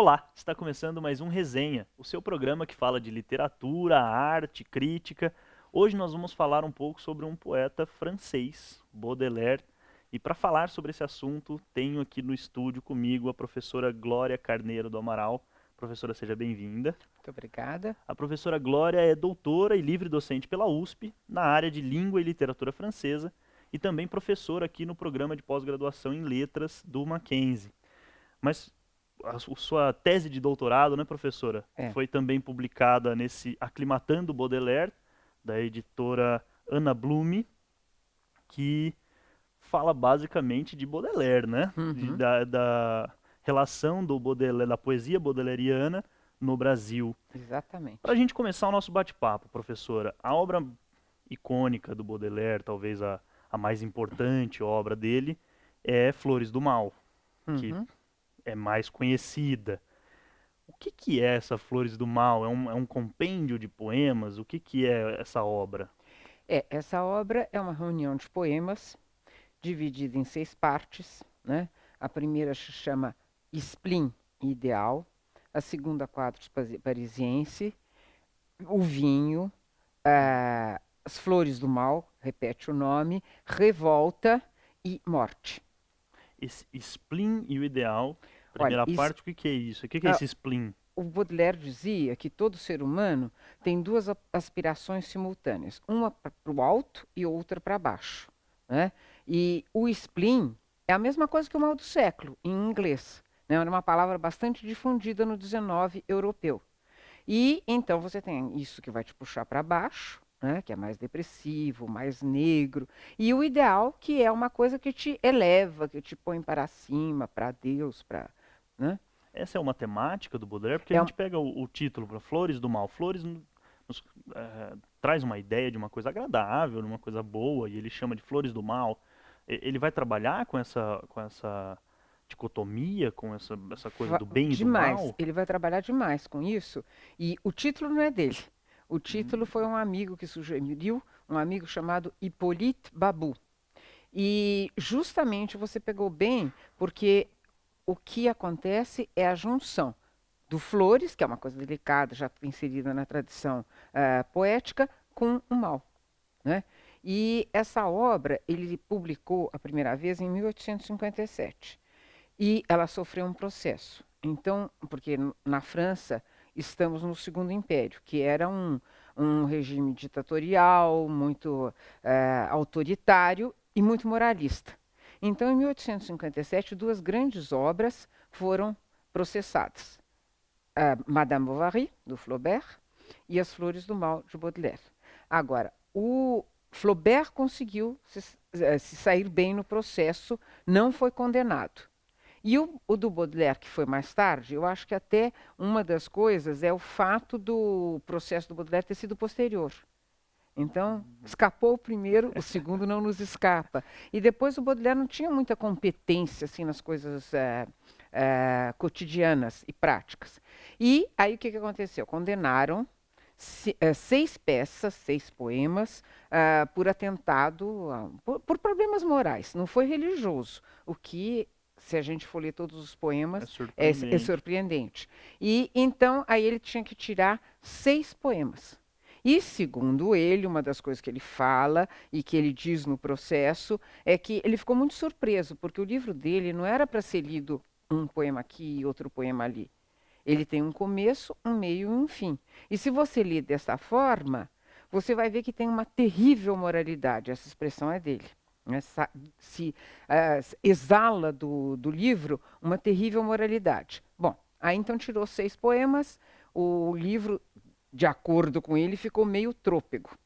Olá, está começando mais um Resenha, o seu programa que fala de literatura, arte, crítica. Hoje nós vamos falar um pouco sobre um poeta francês, Baudelaire. E para falar sobre esse assunto, tenho aqui no estúdio comigo a professora Glória Carneiro do Amaral. Professora, seja bem-vinda. Muito obrigada. A professora Glória é doutora e livre docente pela USP, na área de língua e literatura francesa, e também professora aqui no programa de pós-graduação em letras do Mackenzie. Mas sua tese de doutorado, né, professora, É, foi também publicada nesse Aclimatando Baudelaire, da editora Ana Blume, que fala basicamente de Baudelaire, né? uhum, Da relação do Baudelaire, da poesia baudelariana no Brasil. Para a exatamente. gente começar o nosso bate-papo, professora, a obra icônica do Baudelaire, talvez a mais importante obra dele, é Flores do Mal, que Uhum. é mais conhecida. O que é essa Flores do Mal? É um compêndio de poemas? O que é essa obra? Essa obra é uma reunião de poemas dividida em 6 partes, né? A primeira se chama Spleen Ideal, a segunda Quadros Parisiense, o vinho, as flores do mal, repete o nome, revolta e morte. Esse spleen e o ideal, Olha, primeira parte, o que é isso? O que é ah, esse spleen? o Baudelaire dizia que todo ser humano tem duas aspirações simultâneas, uma para o alto e outra para baixo, né? E o spleen é a mesma coisa que o mal do século, em inglês, né? É uma palavra bastante difundida no 19 europeu. E então você tem isso que vai te puxar para baixo, né? Que é mais depressivo, mais negro, e o ideal, que é uma coisa que te eleva, que te põe para cima, para Deus, para, né? Essa é uma temática do Baudelaire, porque a É, gente pega o título para Flores do Mal. Flores nos, traz uma ideia de uma coisa agradável, de uma coisa boa, e ele chama de Flores do Mal. Ele vai trabalhar com essa dicotomia, com essa coisa do bem e do demais. mal? Ele vai trabalhar demais com isso. E o título não é dele. O título foi um amigo que sugeriu, um amigo chamado Hippolyte Babou. E justamente você pegou bem, porque o que acontece é a junção do Flores, que é uma coisa delicada, já inserida na tradição poética, com o mal. Né? E essa obra ele publicou a primeira vez em 1857. E ela sofreu um processo. Então, porque na França estamos no Segundo Império, que era um regime ditatorial, muito autoritário e muito moralista. Então, em 1857, duas grandes obras foram processadas: Madame Bovary, do Flaubert, e As Flores do Mal, de Baudelaire. Agora, o Flaubert conseguiu se sair bem no processo, não foi condenado. E o do Baudelaire, que foi mais tarde, eu acho que até uma das coisas é o fato do processo do Baudelaire ter sido posterior. Então, escapou o primeiro, o segundo não nos escapa. E depois o Baudelaire não tinha muita competência assim nas coisas cotidianas e práticas. E aí o que aconteceu? Condenaram 6 peças, 6 poemas, por atentado, por problemas morais. Não foi religioso, o que, se a gente for ler todos os É poemas, é surpreendente. surpreendente. E então aí ele tinha que tirar 6 poemas. E, segundo ele, uma das coisas que ele fala e que ele diz no processo é que ele ficou muito surpreso, porque o livro dele não era para ser lido um poema aqui e outro poema ali. Ele tem um começo, um meio e um fim. E se você ler dessa forma, você vai ver que tem uma terrível moralidade. Essa expressão é dele. Se exala do livro uma terrível moralidade. Bom, aí então tirou 6 poemas, o livro, de acordo com ele, ficou meio trôpego.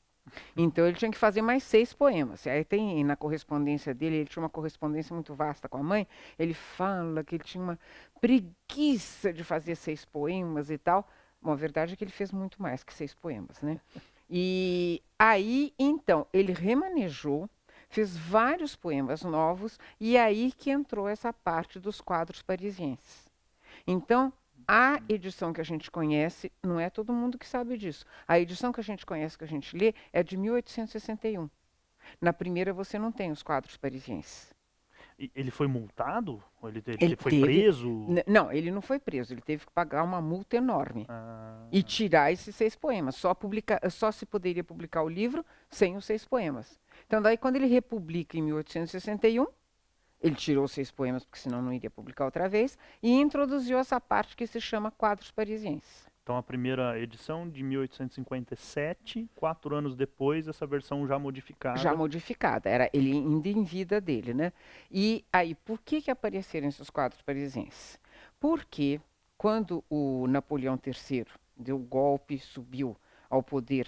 Então ele tinha que fazer mais 6 poemas. E aí tem na correspondência dele, ele tinha uma correspondência muito vasta com a mãe. Ele fala que ele tinha uma preguiça de fazer 6 poemas e tal. Bom, a verdade é que ele fez muito mais que 6 poemas, né? E aí, então, ele remanejou, fez vários poemas novos, e aí que entrou essa parte dos quadros parisienses. Então, a edição que a gente conhece, não é todo mundo que sabe disso. A edição que a gente conhece, que a gente lê, é de 1861. Na primeira você não tem os quadros parisienses. Ele foi multado? Ou ele Ele foi teve. preso? Não, ele não foi preso, ele teve que pagar uma multa enorme Ah, e tirar esses 6 poemas. Só se poderia publicar o livro sem os 6 poemas. Então, daí, quando ele republica em 1861, ele tirou os 6 poemas, porque senão não iria publicar outra vez, e introduziu essa parte que se chama Quadros Parisienses. então a primeira edição de 1857, 4 anos depois, essa versão já modificada. Já modificada, era ele ainda em vida dele, né? E aí, por que apareceram esses quadros parisienses? Porque quando o Napoleão III deu o golpe, subiu ao poder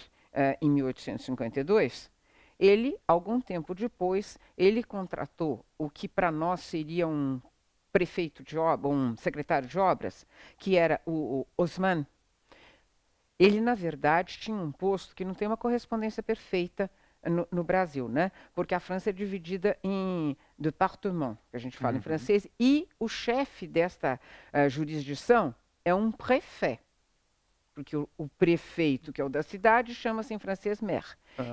em 1852, ele, algum tempo depois, ele contratou o que para nós seria um prefeito de obras, um secretário de obras, que era o Haussmann. Ele, na verdade, tinha um posto que não tem uma correspondência perfeita no Brasil, né? Porque a França é dividida em départements, que a gente fala em francês, e o chefe desta jurisdição é um préfet, porque o prefeito, que é o da cidade, chama-se em francês maire.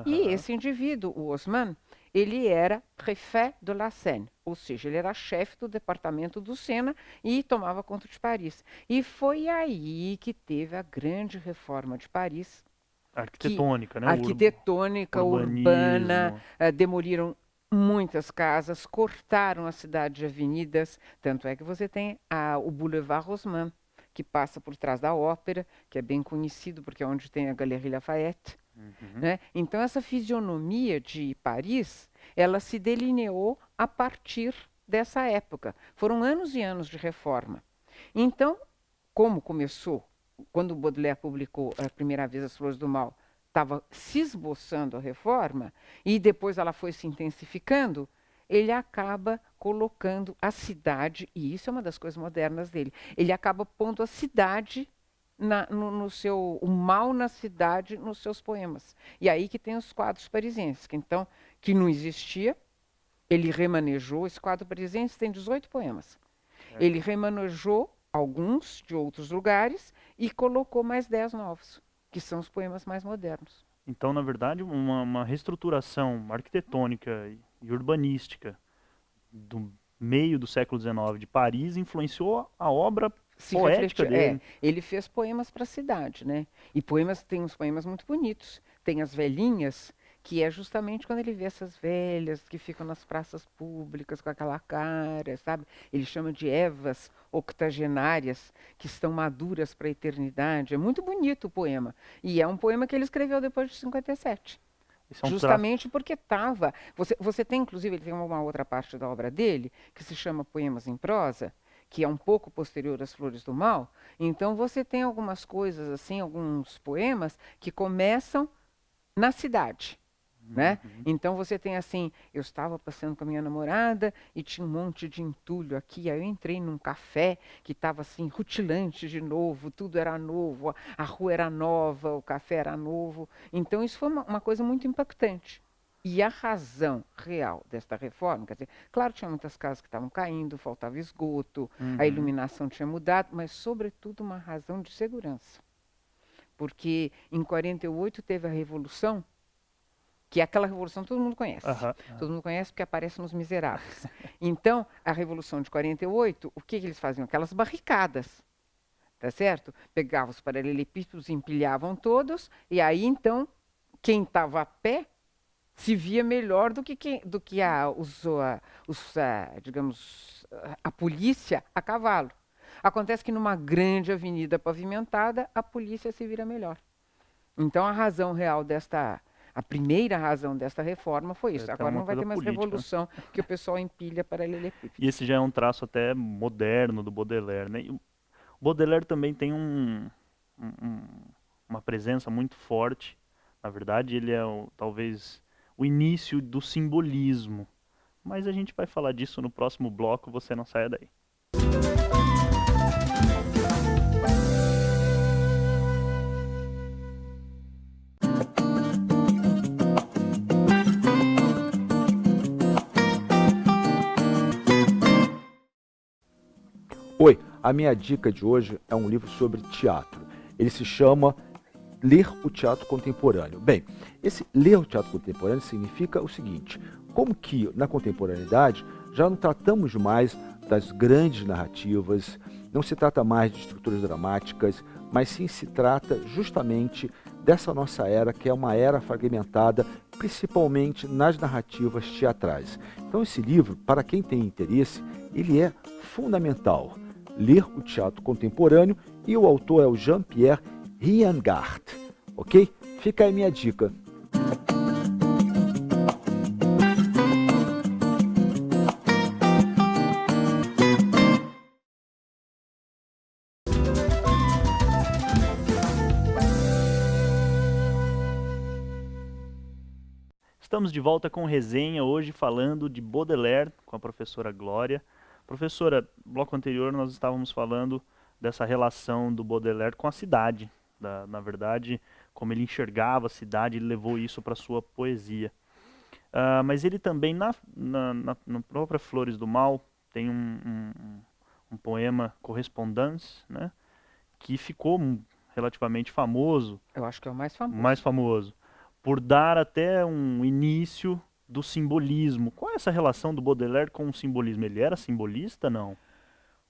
E esse indivíduo, o Haussmann, ele era préfet de la Seine, ou seja, ele era chefe do departamento do Sena e tomava conta de Paris. E foi aí que teve a grande reforma de Paris. Arquitetônica, né? Arquitetônica, urbana, demoliram muitas casas, cortaram a cidade de avenidas, tanto é que você tem o Boulevard Haussmann, que passa por trás da ópera, que é bem conhecido porque é onde tem a Galerie Lafayette. Né? Então, essa fisionomia de Paris, ela se delineou a partir dessa época. Foram anos e anos de reforma. Então, como começou, quando o Baudelaire publicou a primeira vez As Flores do Mal, estava se esboçando a reforma, e depois ela foi se intensificando, ele acaba colocando a cidade, e isso é uma das coisas modernas dele, ele acaba pondo a cidade o mal na cidade nos seus poemas. E aí que tem os quadros parisienses, que não existia, ele remanejou, esse quadro parisiense tem 18 poemas. Ele remanejou alguns de outros lugares e colocou mais 10 novos, que são os poemas mais modernos. Então, na verdade, uma reestruturação arquitetônica e urbanística do meio do século XIX de Paris influenciou a obra poética dele. Ele fez poemas para a cidade, né? E tem uns poemas muito bonitos. Tem As Velhinhas, que é justamente quando ele vê essas velhas que ficam nas praças públicas com aquela cara, sabe? Ele chama de Evas octogenárias, que estão maduras para a eternidade. É muito bonito o poema. E é um poema que ele escreveu depois de 57. Justamente porque estava... Você tem, inclusive, ele tem uma outra parte da obra dele, que se chama Poemas em Prosa, que é um pouco posterior às Flores do Mal. Então, você tem algumas coisas, assim, alguns poemas que começam na cidade. Né? Então você tem assim, eu estava passeando com a minha namorada e tinha um monte de entulho aqui, aí eu entrei num café que estava assim, rutilante de novo, tudo era novo, a rua era nova, o café era novo. Então isso foi uma coisa muito impactante. E a razão real desta reforma, quer dizer, claro, tinha muitas casas que estavam caindo, faltava esgoto, a iluminação tinha mudado, mas sobretudo uma razão de segurança. Porque em 48 teve a Revolução, que é aquela revolução que todo mundo conhece. Todo mundo conhece porque aparece nos Miseráveis. Então, a Revolução de 48, o que eles faziam? Aquelas barricadas, tá certo? Pegavam os paralelepípedos, empilhavam todos, e aí, então, quem estava a pé se via melhor do que a polícia a cavalo. Acontece que numa grande avenida pavimentada, a polícia se vira melhor. Então, a razão real a primeira razão desta reforma foi isso. Agora não vai ter mais política, revolução, né? Que o pessoal empilha paralelepípedo. E esse já é um traço até moderno do Baudelaire, né? E o Baudelaire também tem uma presença muito forte. Na verdade, ele é talvez o início do simbolismo. Mas a gente vai falar disso no próximo bloco, você não saia daí. Oi, a minha dica de hoje é um livro sobre teatro. Ele se chama Ler o Teatro Contemporâneo. Bem, esse ler o teatro contemporâneo significa o seguinte: como que na contemporaneidade Já não tratamos mais das grandes narrativas, não se trata mais de estruturas dramáticas, mas sim se trata justamente dessa nossa era, que é uma era fragmentada, principalmente nas narrativas teatrais. Então esse livro, para quem tem interesse, ele é fundamental. Ler o teatro contemporâneo, e o autor é o Jean-Pierre Riengart, ok? Fica aí minha dica. Estamos de volta com resenha, hoje falando de Baudelaire com a professora Glória. Professora, no bloco anterior nós estávamos falando dessa relação do Baudelaire com a cidade. Na verdade, como ele enxergava a cidade, ele levou isso para a sua poesia. Mas ele também, na própria Flores do Mal, tem um poema, Correspondance, né, que ficou relativamente famoso. Eu acho que é o mais famoso. Mais famoso, por dar até um início do simbolismo. Qual é essa relação do Baudelaire com o simbolismo? Ele era simbolista, não?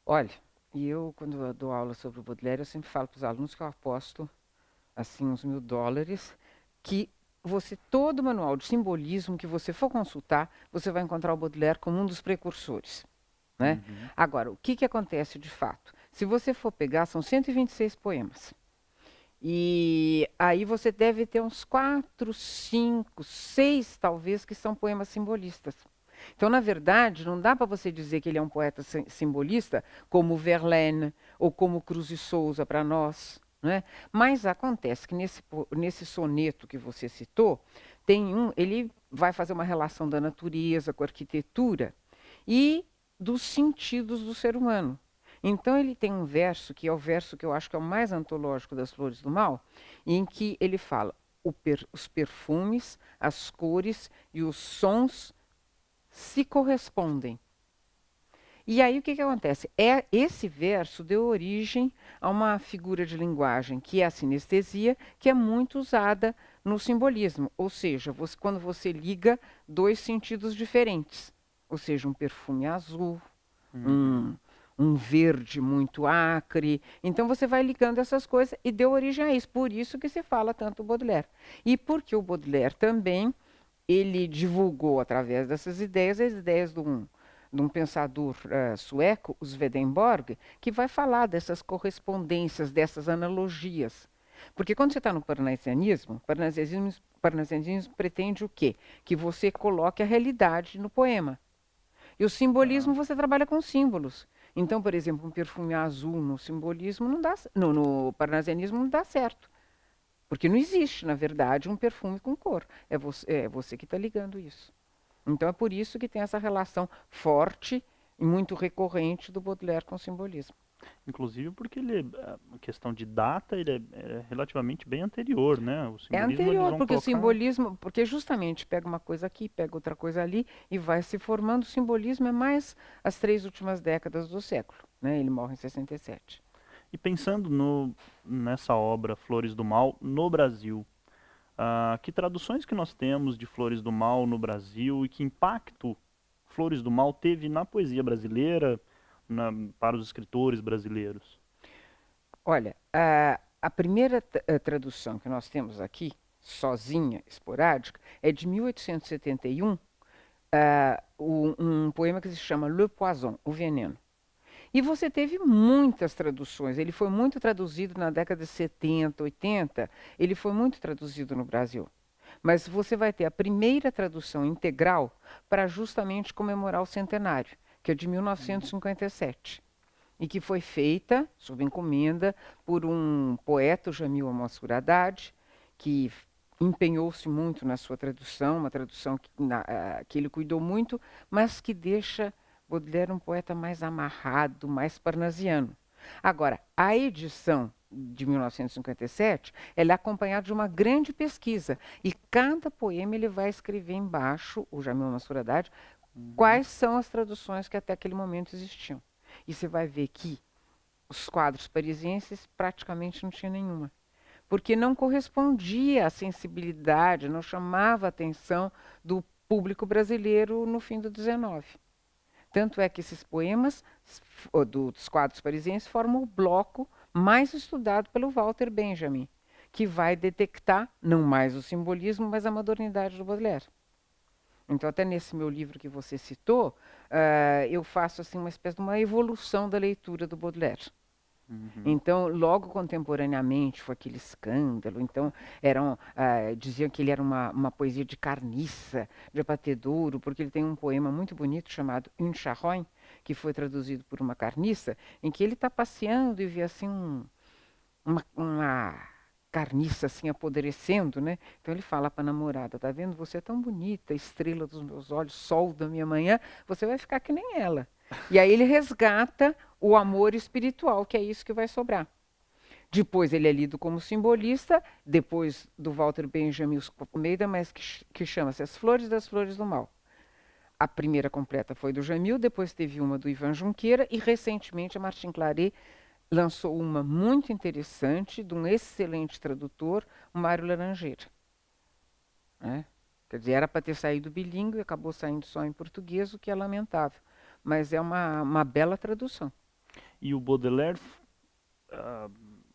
Olha, e eu, quando eu dou aula sobre o Baudelaire, eu sempre falo para os alunos que eu aposto, assim, uns $1000, que todo manual de simbolismo que você for consultar, você vai encontrar o Baudelaire como um dos precursores. Né? Uhum. Agora, o que acontece de fato? Se você for pegar, são 126 poemas. E aí você deve ter uns 4, 5, 6, talvez, que são poemas simbolistas. Então, na verdade, não dá para você dizer que ele é um poeta simbolista como Verlaine ou como Cruz e Souza para nós. Né? Mas acontece que nesse soneto que você citou, ele vai fazer uma relação da natureza com a arquitetura e dos sentidos do ser humano. Então ele tem um verso, que é o verso que eu acho que é o mais antológico das Flores do Mal, em que ele fala os perfumes, as cores e os sons se correspondem. E aí o que acontece? Esse verso deu origem a uma figura de linguagem, que é a sinestesia, que é muito usada no simbolismo. Ou seja, quando você liga dois sentidos diferentes. Ou seja, um perfume azul, um verde muito acre. Então você vai ligando essas coisas e deu origem a isso. Por isso que se fala tanto o Baudelaire. E porque o Baudelaire também, ele divulgou através dessas ideias, as ideias de um pensador sueco, o Swedenborg, que vai falar dessas correspondências, dessas analogias. Porque quando você está no parnasianismo, parnasianismo pretende o quê? Que você coloque a realidade no poema. E o simbolismo você trabalha com símbolos. Então, por exemplo, um perfume azul no simbolismo não dá, no parnasianismo não dá certo. Porque não existe, na verdade, um perfume com cor. É você que está ligando isso. Então é por isso que tem essa relação forte e muito recorrente do Baudelaire com o simbolismo. Inclusive porque a questão de data, ele é relativamente bem anterior, né? O É simbolismo, eles anterior, vão porque o colocar... simbolismo, porque justamente pega uma coisa aqui, pega outra coisa ali e vai se formando. O simbolismo é mais as 3 últimas décadas do século, né? Ele morre em 67. E pensando nessa obra, Flores do Mal, no Brasil, que traduções que nós temos de Flores do Mal no Brasil e que impacto Flores do Mal teve na poesia brasileira, para os escritores brasileiros? Olha, a primeira tradução que nós temos aqui, sozinha, esporádica, é de 1871, um poema que se chama Le Poison, o veneno. E você teve muitas traduções, ele foi muito traduzido na década de 70, 80, ele foi muito traduzido no Brasil. Mas você vai ter a primeira tradução integral para justamente comemorar o centenário, que é de 1957. E que foi feita, sob encomenda, por um poeta, o Jamil Amansur Haddad, que empenhou-se muito na sua tradução, uma tradução que ele cuidou muito, mas que deixa Baudelaire um poeta mais amarrado, mais parnasiano. Agora, a edição de 1957, ela é acompanhada de uma grande pesquisa, e cada poema ele vai escrever embaixo, o Jamil Amansur Haddad, quais são as traduções que até aquele momento existiam. E você vai ver que os quadros parisienses praticamente não tinha nenhuma. Porque não correspondia à sensibilidade, não chamava a atenção do público brasileiro no fim do XIX. Tanto é que esses poemas dos quadros parisienses formam o bloco mais estudado pelo Walter Benjamin, que vai detectar não mais o simbolismo, mas a modernidade do Baudelaire. Então, até nesse meu livro que você citou, eu faço assim uma espécie de uma evolução da leitura do Baudelaire. Então, logo contemporaneamente foi aquele escândalo. Então, diziam que ele era uma poesia de carniça, de abatedouro, porque ele tem um poema muito bonito chamado Une Charogne, que foi traduzido por uma carniça, em que ele está passeando e vê assim uma carniça assim apodrecendo, né? Então ele fala para a namorada: tá vendo? Você é tão bonita, estrela dos meus olhos, sol da minha manhã, você vai ficar que nem ela. E aí ele resgata o amor espiritual, que é isso que vai sobrar. Depois ele é lido como simbolista, depois do Walter Benjamin Almeida, mas que chama-se As Flores das Flores do Mal. A primeira completa foi do Jamil, depois teve uma do Ivan Junqueira e recentemente a Martin Claret lançou uma muito interessante de um excelente tradutor, o Mário Laranjeira. Quer dizer, era para ter saído bilíngue e acabou saindo só em português, o que é lamentável. Mas é uma bela tradução. E o Baudelaire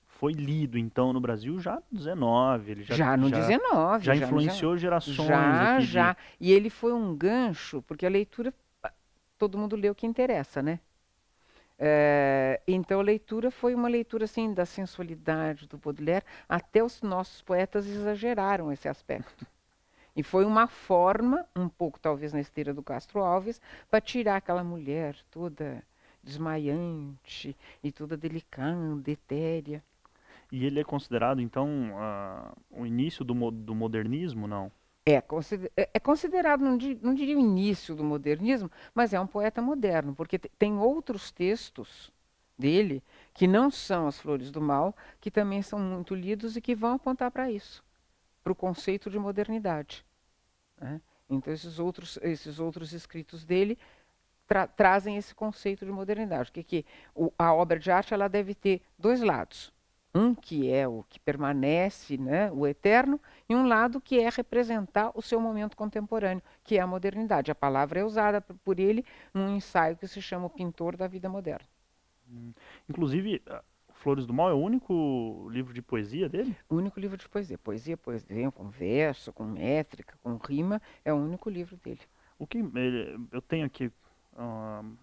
foi lido, então, no Brasil já no 19. Ele Já no 19. Já influenciou gerações. Já. E ele foi um gancho, porque a leitura, todo mundo lê o que interessa, né? Então a leitura foi uma leitura assim da sensualidade do Baudelaire, até os nossos poetas exageraram esse aspecto. E foi uma forma, um pouco talvez na esteira do Castro Alves, para tirar aquela mulher toda desmaiante e toda delicada, etérea. E ele é considerado, então, o início do modernismo, não? É considerado, não diria o início do modernismo, mas é um poeta moderno, porque tem outros textos dele que não são As Flores do Mal, que também são muito lidos e que vão apontar para isso, para o conceito de modernidade. Então esses outros escritos dele trazem esse conceito de modernidade, que a obra de arte ela deve ter dois lados. Um que é o que permanece, né, o eterno, e um lado que é representar o seu momento contemporâneo, que é a modernidade. A palavra é usada por ele num ensaio que se chama O Pintor da Vida Moderna. Inclusive, Flores do Mal é o único livro de poesia dele? O único livro de poesia. Poesia, com verso, com métrica, com rima, é o único livro dele. O que eu tenho aqui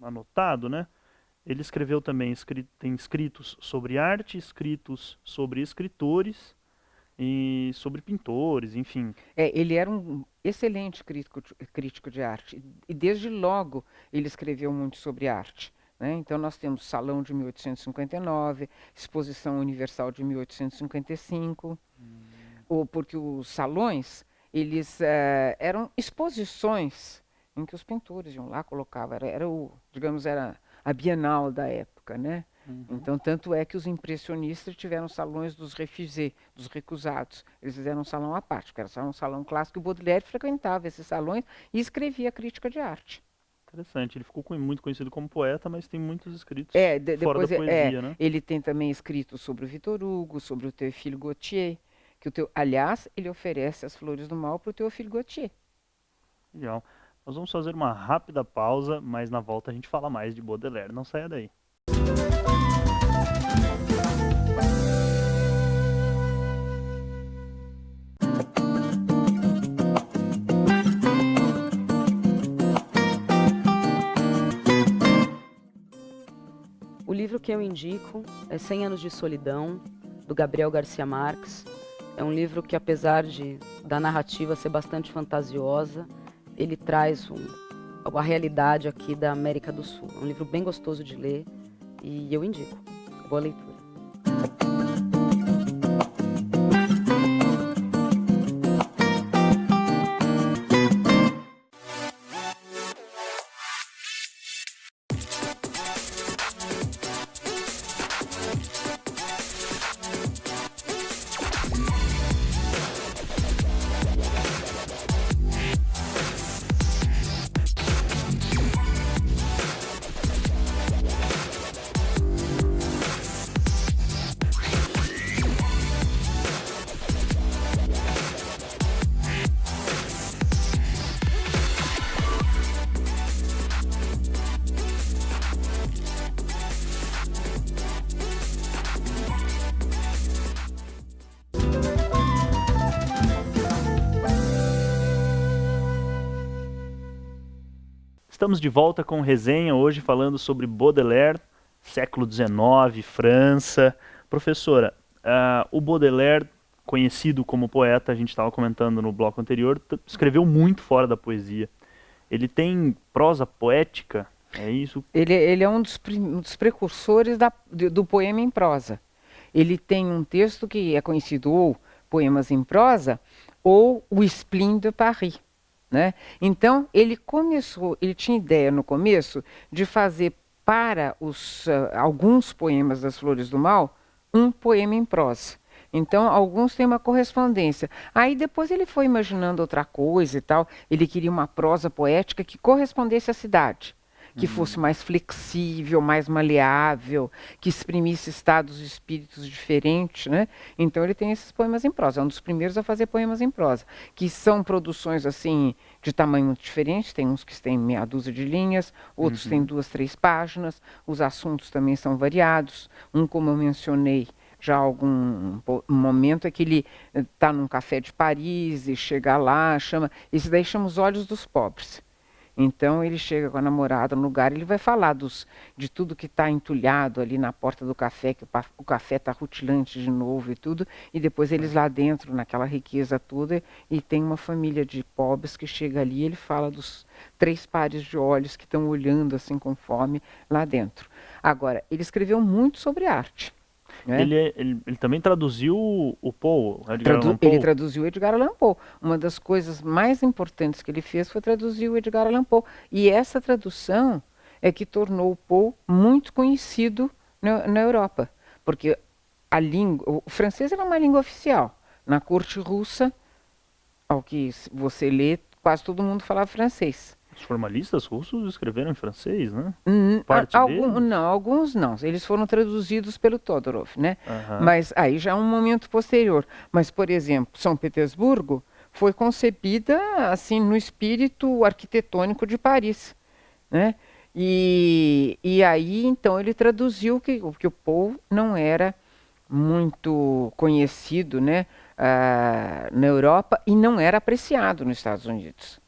anotado, né? Ele escreveu também, tem escritos sobre arte, escritos sobre escritores e sobre pintores, enfim. Ele era um excelente crítico de arte. E desde logo ele escreveu muito sobre arte. Então nós temos Salão de 1859, Exposição Universal de 1855, porque os salões eles eram exposições em que os pintores iam lá, colocavam, era a Bienal da época, né? Então, tanto é que os impressionistas tiveram salões dos refusés, dos recusados. Eles fizeram um salão à parte, porque era um salão clássico. O Baudelaire frequentava esses salões e escrevia crítica de arte. Interessante. Ele ficou muito conhecido como poeta, mas tem muitos escritos fora da poesia, né? Ele tem também escritos sobre o Victor Hugo, sobre o Théophile Gautier, aliás, ele oferece As Flores do Mal para o Théophile Gautier. Legal. Nós vamos fazer uma rápida pausa, mas na volta a gente fala mais de Baudelaire. Não saia daí. O livro que eu indico é 100 Anos de Solidão, do Gabriel Garcia Marques. É um livro que, apesar da narrativa ser bastante fantasiosa, ele traz a realidade aqui da América do Sul. É um livro bem gostoso de ler e eu indico. Boa leitura. Estamos de volta com resenha, hoje falando sobre Baudelaire, século XIX, França. Professora, o Baudelaire, conhecido como poeta, a gente estava comentando no bloco anterior, escreveu muito fora da poesia. Ele tem prosa poética, é isso? Ele é um dos precursores do poema em prosa. Ele tem um texto que é conhecido ou Poemas em Prosa ou O Spleen de Paris, né? Então, ele tinha ideia no começo de fazer para alguns poemas das Flores do Mal um poema em prosa. Então, alguns têm uma correspondência. Aí depois ele foi imaginando outra coisa e tal. Ele queria uma prosa poética que correspondesse à cidade, que fosse mais flexível, mais maleável, que exprimisse estados de espíritos diferentes, né? Então ele tem esses poemas em prosa. É um dos primeiros a fazer poemas em prosa, que são produções assim de tamanho muito diferente. Tem uns que têm meia dúzia de linhas, outros têm 2, 3 páginas. Os assuntos também são variados. Um, como eu mencionei já há algum momento, é que ele está num café de Paris e chega lá, esse daí chama Os Olhos dos Pobres. Então ele chega com a namorada no lugar, ele vai falar de tudo que está entulhado ali na porta do café, que o café está rutilante de novo e tudo, e depois eles lá dentro, naquela riqueza toda, e tem uma família de pobres que chega ali e ele fala dos 3 pares de olhos que estão olhando assim com fome lá dentro. Agora, ele escreveu muito sobre arte. Né? Ele também traduziu o Poe, Edgar Allan Poe. Ele traduziu Edgar Allan Poe. Uma das coisas mais importantes que ele fez foi traduzir o Edgar Allan Poe. E essa tradução é que tornou o Poe muito conhecido na Europa. Porque o francês era uma língua oficial. Na corte russa, ao que você lê, quase todo mundo falava francês. Os formalistas russos escreveram em francês, né? Não, alguns não. Eles foram traduzidos pelo Todorov, né? Uhum. Mas aí já é um momento posterior. Mas, por exemplo, São Petersburgo foi concebida assim no espírito arquitetônico de Paris, né? E aí, então, ele traduziu que o Poe não era muito conhecido, né, na Europa e não era apreciado nos Estados Unidos.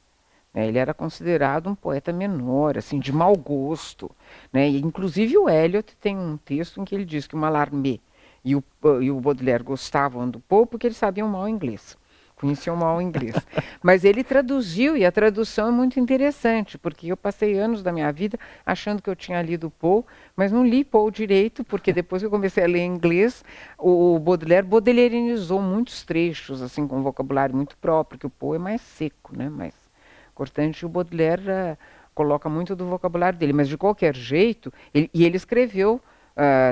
Ele era considerado um poeta menor, assim, de mau gosto, né? E, inclusive o Eliot tem um texto em que ele diz que o Mallarmé e o Baudelaire gostavam do Poe porque eles sabiam mal inglês, conheciam mal o inglês. Mas ele traduziu, e a tradução é muito interessante, porque eu passei anos da minha vida achando que eu tinha lido Poe, mas não li Poe direito, porque depois que eu comecei a ler inglês, o Baudelaire baudelairianizou muitos trechos, assim, com um vocabulário muito próprio, que o Poe é mais seco, né? Mais importante, o Baudelaire coloca muito do vocabulário dele, mas de qualquer jeito, ele escreveu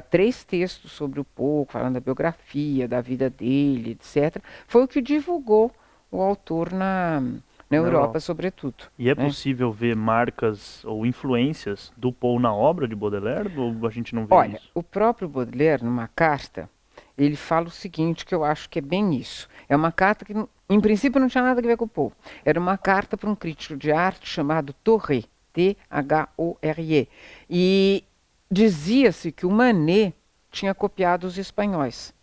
3 textos sobre o Poe, falando da biografia, da vida dele, etc. Foi o que divulgou o autor na Europa, sobretudo. E é possível ver marcas ou influências do Poe na obra de Baudelaire, ou a gente não vê isso? Olha, o próprio Baudelaire, numa carta, ele fala o seguinte, que eu acho que é bem isso. É uma carta que, em princípio, não tinha nada a ver com o Poe. Era uma carta para um crítico de arte chamado Thoré, Thore. E dizia-se que o Manet tinha copiado os espanhóis.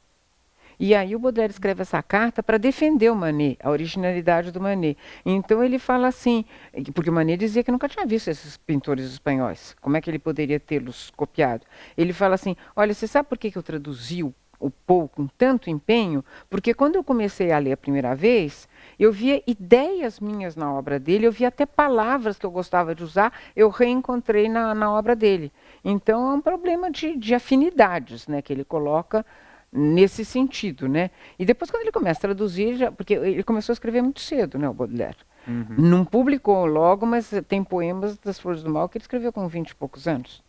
E aí o Baudelaire escreve essa carta para defender o Manet, a originalidade do Manet. Então ele fala assim, porque o Manet dizia que nunca tinha visto esses pintores espanhóis. Como é que ele poderia tê-los copiado? Ele fala assim, olha, você sabe por que eu traduzi o Poe com tanto empenho? Porque quando eu comecei a ler a primeira vez, eu via ideias minhas na obra dele, eu via até palavras que eu gostava de usar, eu reencontrei na obra dele. Então é um problema de afinidades, né, que ele coloca nesse sentido, né? E depois, quando ele começa a traduzir, porque ele começou a escrever muito cedo, né, o Baudelaire. Não publicou logo, mas tem poemas das Flores do Mal que ele escreveu com 20 e poucos anos.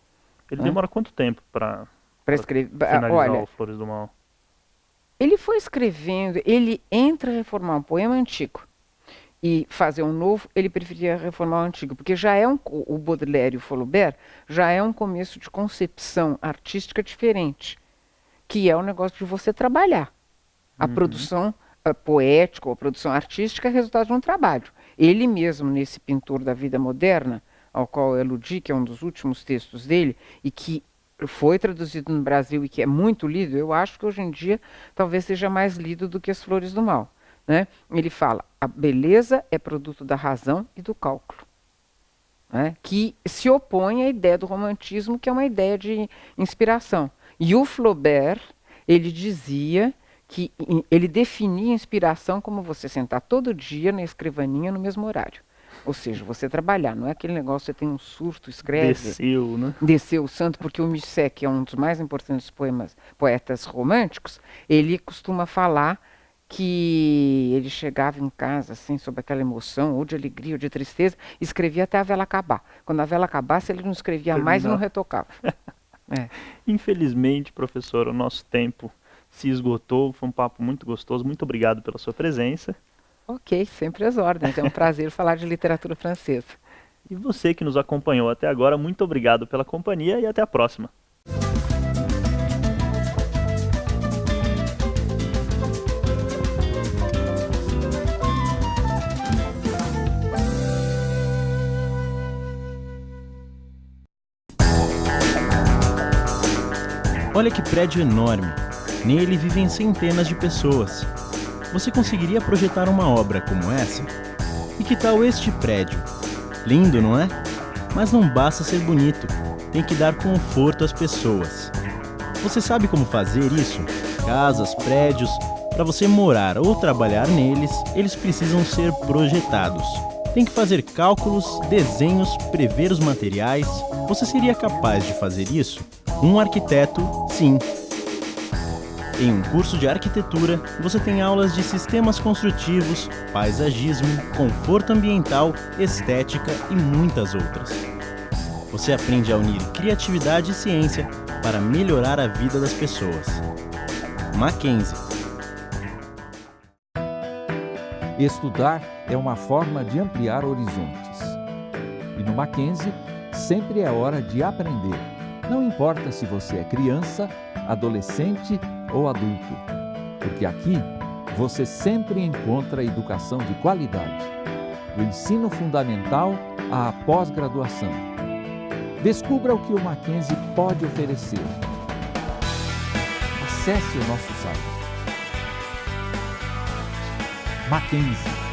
Ele demora quanto tempo para escrever? finalizar Olha, o Flores do Mal? Ele foi escrevendo, ele entre reformar um poema antigo e fazer um novo, ele preferia reformar o antigo, porque já é o Baudelaire e o Flaubert já é um começo de concepção artística diferente, que é o negócio de você trabalhar. A produção poética ou a produção artística é resultado de um trabalho. Ele mesmo, nesse Pintor da Vida Moderna, ao qual eu aludi, que é um dos últimos textos dele, e que foi traduzido no Brasil e que é muito lido, eu acho que hoje em dia talvez seja mais lido do que As Flores do Mal, né? Ele fala, a beleza é produto da razão e do cálculo. né, que se opõe à ideia do romantismo, que é uma ideia de inspiração. E o Flaubert, ele dizia que ele definia inspiração como você sentar todo dia na escrivaninha no mesmo horário. Ou seja, você trabalhar, não é aquele negócio, você tem um surto, escreve, Desceu, né? desceu o santo, porque o Musset, que é um dos mais importantes poetas românticos, ele costuma falar que ele chegava em casa, assim, sob aquela emoção, ou de alegria, ou de tristeza, e escrevia até a vela acabar. Quando a vela acabasse, ele não escrevia mais e não retocava. Infelizmente, professor, o nosso tempo se esgotou. Foi um papo muito gostoso. Muito obrigado pela sua presença. Ok, sempre às ordens. É um prazer falar de literatura francesa. E você que nos acompanhou até agora, muito obrigado pela companhia e até a próxima. Olha que prédio enorme. Nele vivem centenas de pessoas. Você conseguiria projetar uma obra como essa? E que tal este prédio? Lindo, não é? Mas não basta ser bonito, tem que dar conforto às pessoas. Você sabe como fazer isso? Casas, prédios, para você morar ou trabalhar neles, eles precisam ser projetados. Tem que fazer cálculos, desenhos, prever os materiais. Você seria capaz de fazer isso? Um arquiteto, sim. Em um curso de arquitetura, você tem aulas de sistemas construtivos, paisagismo, conforto ambiental, estética e muitas outras. Você aprende a unir criatividade e ciência para melhorar a vida das pessoas. Mackenzie. Estudar é uma forma de ampliar horizontes. E no Mackenzie, sempre é hora de aprender. Não importa se você é criança, adolescente ou adulto, porque aqui você sempre encontra educação de qualidade, do ensino fundamental à pós-graduação. Descubra o que o Mackenzie pode oferecer. Acesse o nosso site. Mackenzie.